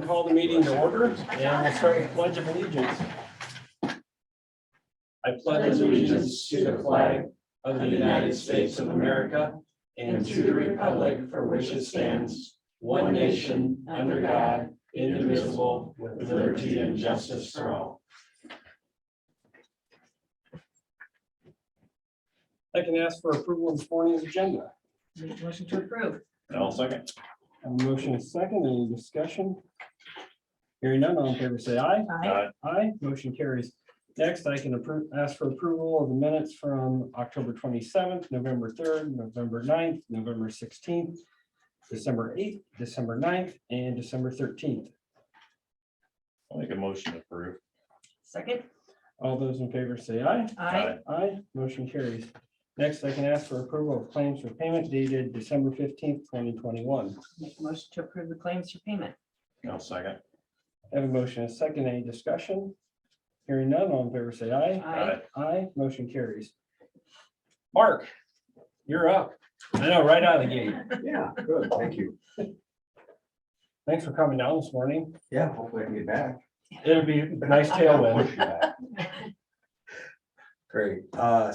Call the meeting to order and we'll start with Pledge of Allegiance. I pledge allegiance to the flag of the United States of America and to the republic for which it stands, one nation, under God, indivisible, with liberty and justice for all. I can ask for approval of this morning's agenda. Motion to approve. I'll second. I have a motion is second. Any discussion? Hearing none, all in favor say aye. Aye. Aye, motion carries. Next, I can ask for approval of the minutes from October 27th, November 3rd, November 9th, November 16th, December 8th, December 9th, and December 13th. I'll make a motion to approve. Second. All those in favor say aye. Aye. Aye, motion carries. Next, I can ask for approval of claims for payment dated December 15th, 2021. Make a motion to approve the claims for payment. I'll second. I have a motion and a second. Any discussion? Hearing none, all in favor say aye. Aye. Aye, motion carries. Mark, you're up. I know, right out of the gate. Yeah, good, thank you. Thanks for coming down this morning. Yeah, hopefully I can get back. It'll be a nice tailwind. Great, I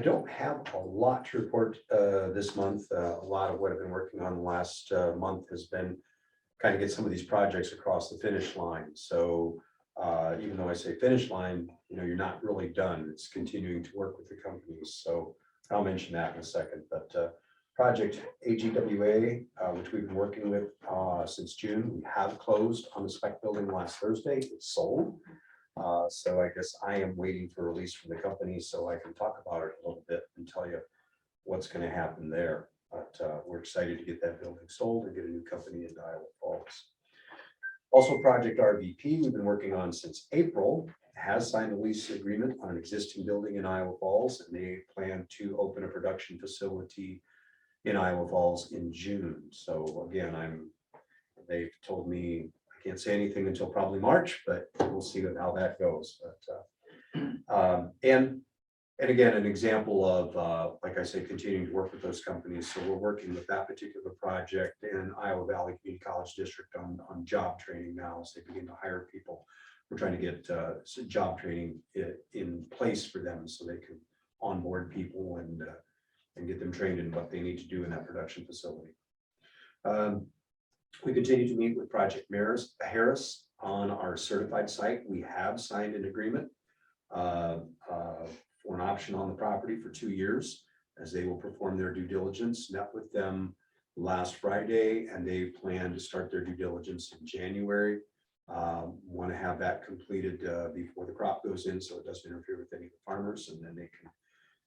don't have a lot to report this month. A lot of what I've been working on the last month has been kind of get some of these projects across the finish line. So even though I say finish line, you know, you're not really done. It's continuing to work with the companies. So I'll mention that in a second, but project AGWA, which we've been working with since June, we have closed on the spec building last Thursday. It's sold. So I guess I am waiting for release from the company so I can talk about it a little bit and tell you what's going to happen there. But we're excited to get that building sold and get a new company into Iowa Falls. Also, Project RVP, we've been working on since April, has signed a lease agreement on an existing building in Iowa Falls, and they plan to open a production facility in Iowa Falls in June. So again, they've told me I can't say anything until probably March, but we'll see how that goes. But and again, an example of, like I say, continuing to work with those companies. So we're working with that particular project in Iowa Valley Community College District on job training now as they begin to hire people. We're trying to get some job training in place for them so they can onboard people and get them trained in what they need to do in that production facility. We continue to meet with Project Harris on our certified site. We have signed an agreement for an option on the property for 2 years as they will perform their due diligence. Met with them last Friday and they plan to start their due diligence in January. Want to have that completed before the crop goes in so it doesn't interfere with any of the farmers, and then they can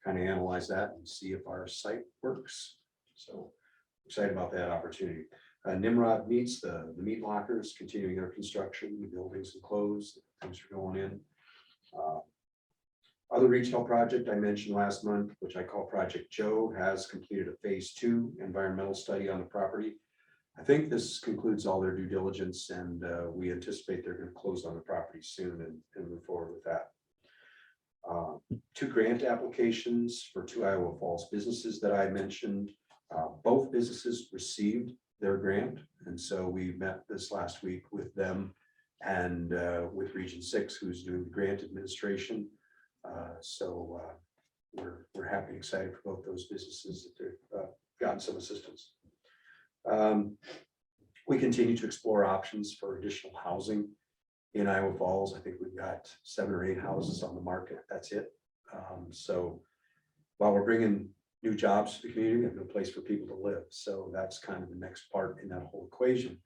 kind of analyze that and see if our site works. So excited about that opportunity. Nimrod meets the meat lockers, continuing their construction, the buildings enclosed, things are going in. Other retail project I mentioned last month, which I call Project Joe, has completed a phase 2 environmental study on the property. I think this concludes all their due diligence, and we anticipate they're going to close on the property soon and move forward with that. 2 grant applications for 2 Iowa Falls businesses that I mentioned. Both businesses received their grant, and so we met this last week with them and with Region 6, who's doing the grant administration. So we're happy and excited for both those businesses that they've gotten some assistance. We continue to explore options for additional housing in Iowa Falls. I think we've got 7 or 8 houses on the market. That's it. So while we're bringing new jobs to the community, we have no place for people to live. So that's kind of the next part in that whole equation,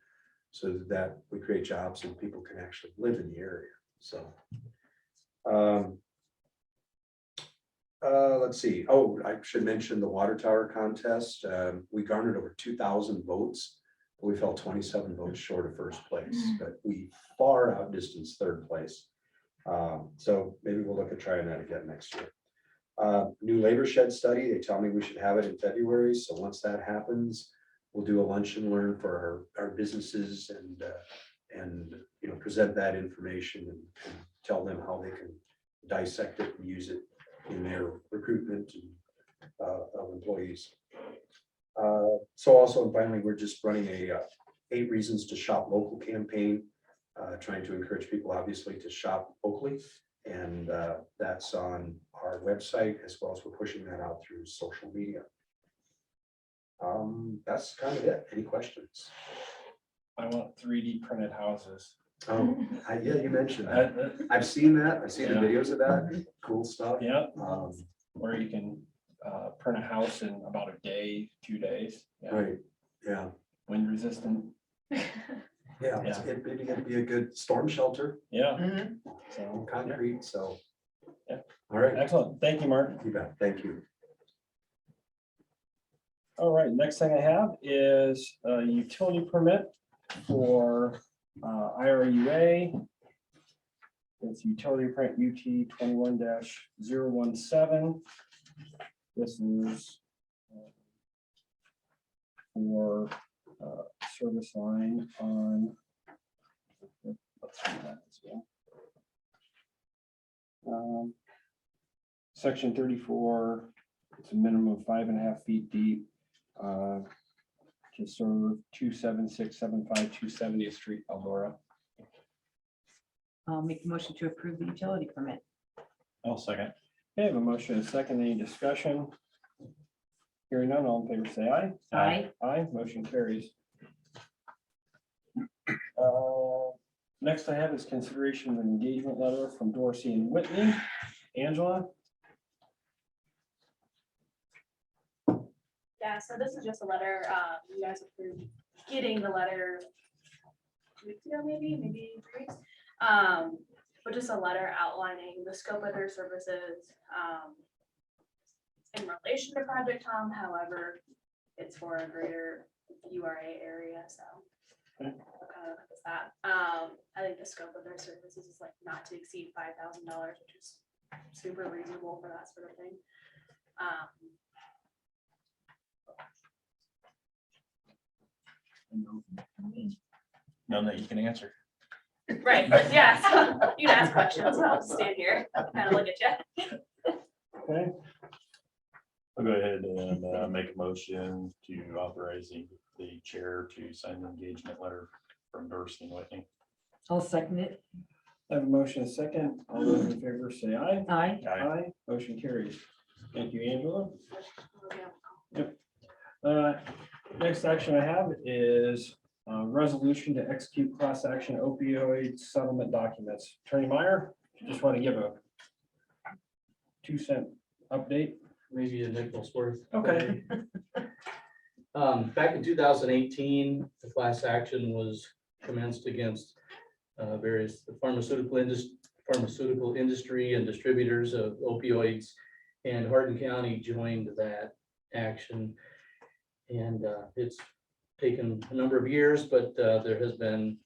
so that we create jobs and people can actually live in the area. So let's see. Oh, I should mention the water tower contest. We garnered over 2,000 votes. We fell 27 votes short of first place, but we far outdistanced third place. So maybe we'll look at trying that again next year. New labor shed study. They tell me we should have it in February. So once that happens, we'll do a lunch and learn for our businesses and you know, present that information and tell them how they can dissect it and use it in their recruitment of employees. So also, and finally, we're just running a 8 Reasons to Shop Local campaign, trying to encourage people obviously to shop locally. And that's on our website, as well as we're pushing that out through social media. That's kind of it. Any questions? I want 3D printed houses. Oh, yeah, you mentioned that. I've seen that. I've seen the Yeah. videos of that. Cool stuff. Yeah, Um, where you can print a house in about a day, 2 days. Yeah. Right, yeah, Wind resistant. yeah, it'd be a good storm shelter, Yeah. Mhm. So concrete, so. Yeah. All right, excellent. Thank you, Mark. you bet, thank you. All right, next thing I have is a utility permit for IRUA. It's utility print UT 21-017. This is for service line on. Let's do that as well. Section 34, it's a minimum of 5.5 feet deep. To serve 27675 270th Street, Eldora. I'll make a motion to approve the utility permit. I'll second. Okay, I have a motion and a second. Any discussion? Hearing none, all in favor say aye. Aye. Aye, motion carries. Next I have is consideration of an engagement letter from Dorsey and Whitney. Angela? Yeah, so this is just a letter, you guys approved getting the letter 2 weeks ago, maybe 3 weeks. But just a letter outlining the scope of their services, in relation to Project Tom, however, it's for a greater URA area, so. Okay. What kind of is that? I think the scope of their services is like not to exceed $5,000, which is super reasonable for that sort of thing. None that you can answer. Right, yeah, so you can ask questions, I'll just stand here, kind of look at you. Okay, I'll go ahead and make a motion to authorize the chair to sign the engagement letter from Dorsey and Whitney. I'll second it. I have a motion and a second. All those in favor say aye. Aye. Aye, motion carries. Thank you, Angela. Yeah. Next action I have is resolution to execute class action opioid settlement documents. Attorney Meyer, just want to give a 2-cent update. Maybe a nickel's worth. Okay. Back in 2018, the class action was commenced against various pharmaceutical industry and distributors of opioids, and Hardin County joined that action. And it's taken a number of years, but there has been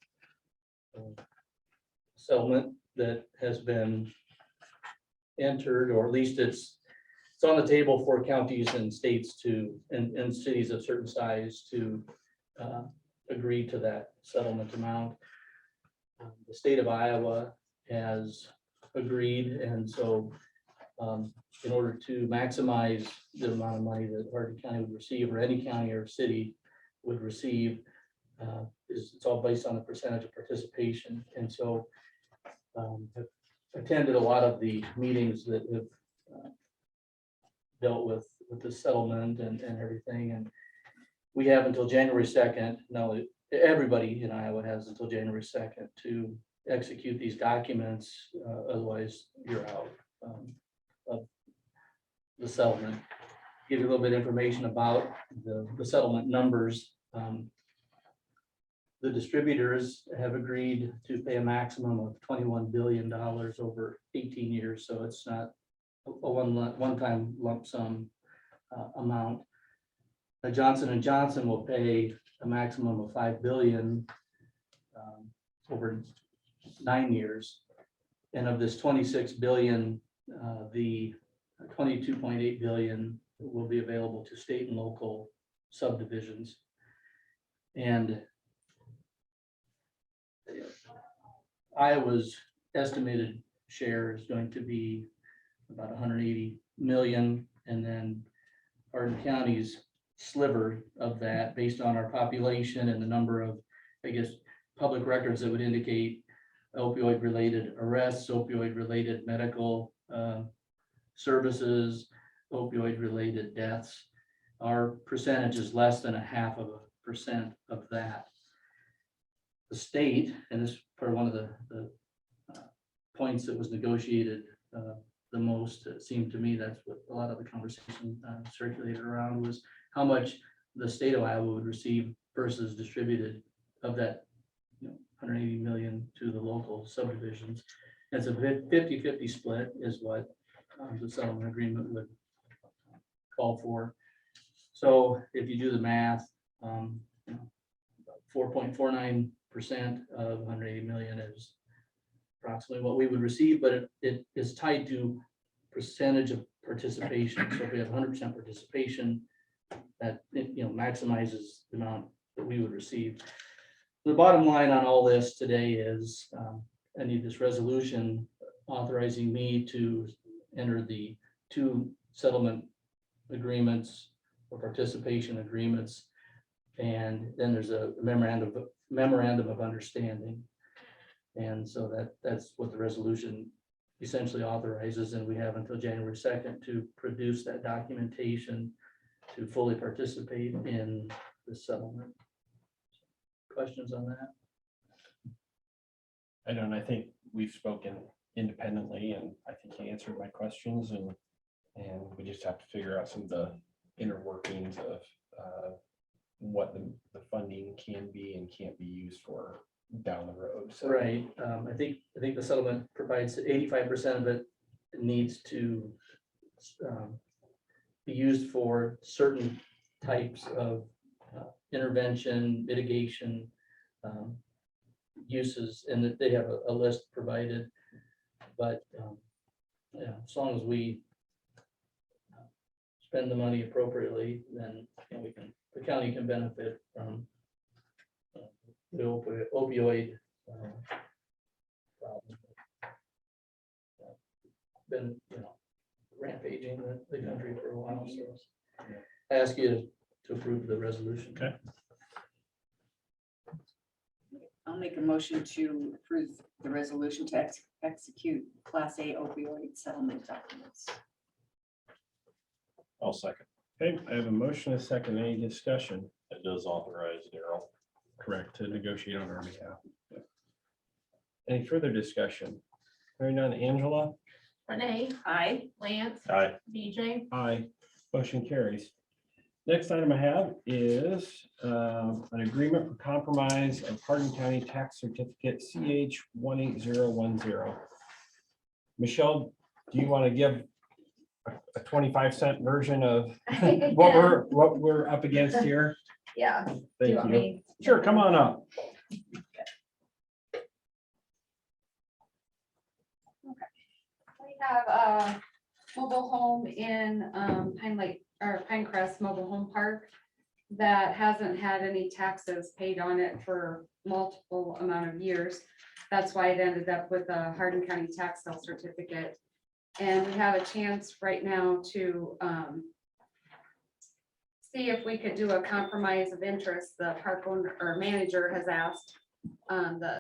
settlement that has been entered, or at least it's on the table for counties and states to, and cities of certain size to agree to that settlement amount. The state of Iowa has agreed, and so in order to maximize the amount of money that Hardin County would receive, or any county or city would receive, it's all based on the percentage of participation. And so I've attended a lot of the meetings that have dealt with the settlement and everything, and we have until January 2nd. No, everybody in Iowa has until January 2nd to execute these documents, otherwise you're out of the settlement. Give you a little bit of information about the settlement numbers. The distributors have agreed to pay a maximum of $21 billion over 18 years, so it's not a one-time lump sum amount. Johnson & Johnson will pay a maximum of $5 billion over 9 years. And of this 26 billion, the 22.8 billion will be available to state and local subdivisions. And Iowa's estimated share is going to be about 180 million, and then Hardin County's sliver of that, based on our population and the number of I guess, public records that would indicate opioid-related arrests, opioid-related medical services, opioid-related deaths. Our percentage is less than 0.5% of that. The state, and this is part of one of the points that was negotiated the most, it seemed to me, that's what a lot of the conversation circulated around, was how much the state of Iowa would receive versus distributed of that 180 million to the local subdivisions. It's a 50-50 split is what the settlement agreement would call for. So if you do the math, 4.49% of 180 million is approximately what we would receive, but it is tied to percentage of participation. So if we have 100% participation, that maximizes the amount that we would receive. The bottom line on all this today is I need this resolution authorizing me to enter the 2 settlement agreements or participation agreements. And then there's a memorandum of understanding. And so that's what the resolution essentially authorizes. And we have until January 2nd to produce that documentation to fully participate in the settlement. Questions on that? I don't, I think we've spoken independently and I think he answered my questions and we just have to figure out some of the inner workings of what the funding can be and can't be used for down the road. So. Right. I think the settlement provides 85% of it needs to be used for certain types of intervention, mitigation uses, and that they have a list provided. But yeah, as long as we spend the money appropriately, then the county can benefit from the opioid problem. Been rampaging the country for a while, so I ask you to approve the resolution. Okay. I'll make a motion to approve the resolution to execute Class A opioid settlement documents. I'll second. Okay, I have a motion, a second, any discussion? It does authorize Daryl. Correct, to negotiate on our behalf. Any further discussion? Hearing none, Angela? Renee, Aye. Lance, Aye. BJ, Aye. Motion carries. Next item I have is an agreement for compromise of Hardin County Tax Certificate CH 18010. Michelle, do you want to give a 25-cent version of what we're up against here? Yeah. Do Thank want you. me- Sure, come on up. We have a mobile home in Pine Lake or Pinecrest Mobile Home Park that hasn't had any taxes paid on it for multiple amount of years. That's why it ended up with a Hardin County tax sale certificate. And we have a chance right now to see if we could do a compromise of interest. The park owner or manager has asked the